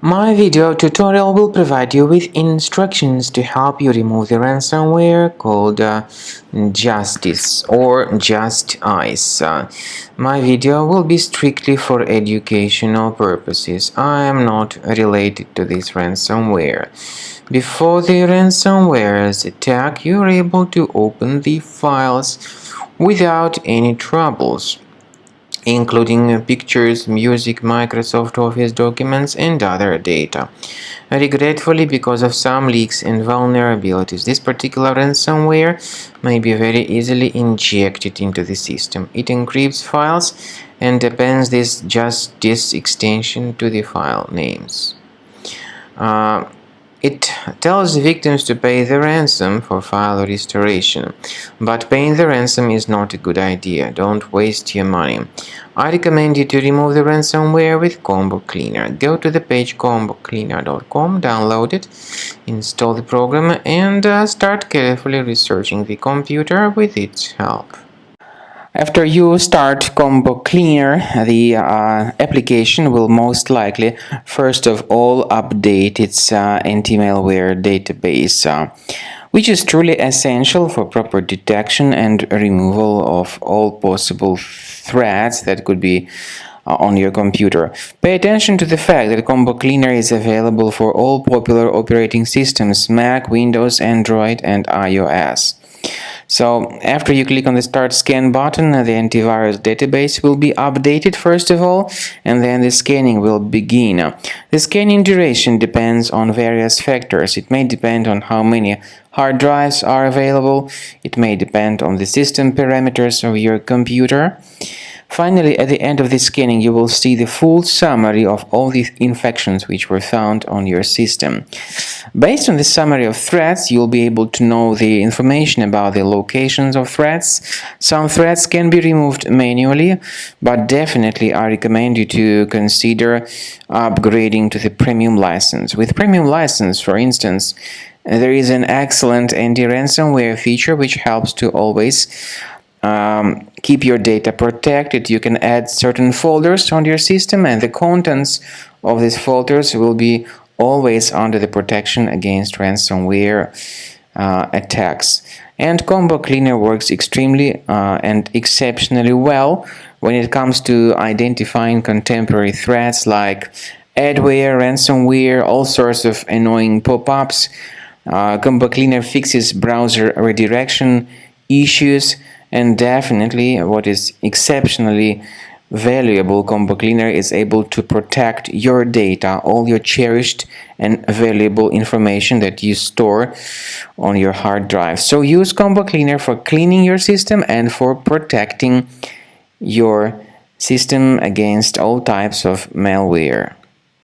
My video tutorial will provide you with instructions to help you remove the ransomware called JustIce or JustIce. My video will be strictly for educational purposes. I am not related to this ransomware. Before the ransomware's attack, you are able to open the files without any troubles, including pictures, music, Microsoft Office documents, and other data. Regretfully, because of some leaks and vulnerabilities, this particular ransomware may be very easily injected into the system. It encrypts files and appends this JustIce extension to the file names. It tells victims to pay the ransom for file restoration, but paying the ransom is not a good idea. Don't waste your money. I recommend you to remove the ransomware with Combo Cleaner. Go to the page combocleaner.com, download it, install the program, and start carefully researching the computer with its help. After you start Combo Cleaner, the application will most likely, first of all, update its anti-malware database, which is truly essential for proper detection and removal of all possible threats that could be on your computer. Pay attention to the fact that Combo Cleaner is available for all popular operating systems: Mac, Windows, Android, and iOS. So after you click on the Start Scan button, the antivirus database will be updated first of all, and then the scanning will begin. The scanning duration depends on various factors. It may depend on how many hard drives are available. It may depend on the system parameters of your computer. Finally, at the end of the scanning, you will see the full summary of all the infections which were found on your system. Based on the summary of threats, you'll be able to know the information about the locations of threats. Some threats can be removed manually, but definitely I recommend you to consider upgrading to the premium license. With premium license, for instance, there is an excellent anti-ransomware feature which helps to always keep your data protected. You can add certain folders on your system, and the contents of these folders will be always under the protection against ransomware attacks. And Combo Cleaner works extremely and exceptionally well when it comes to identifying contemporary threats like adware, ransomware, all sorts of annoying pop-ups. Combo Cleaner fixes browser redirection issues. And definitely, what is exceptionally valuable, Combo Cleaner is able to protect your data, all your cherished and valuable information that you store on your hard drive. So use Combo Cleaner for cleaning your system and for protecting your system against all types of malware.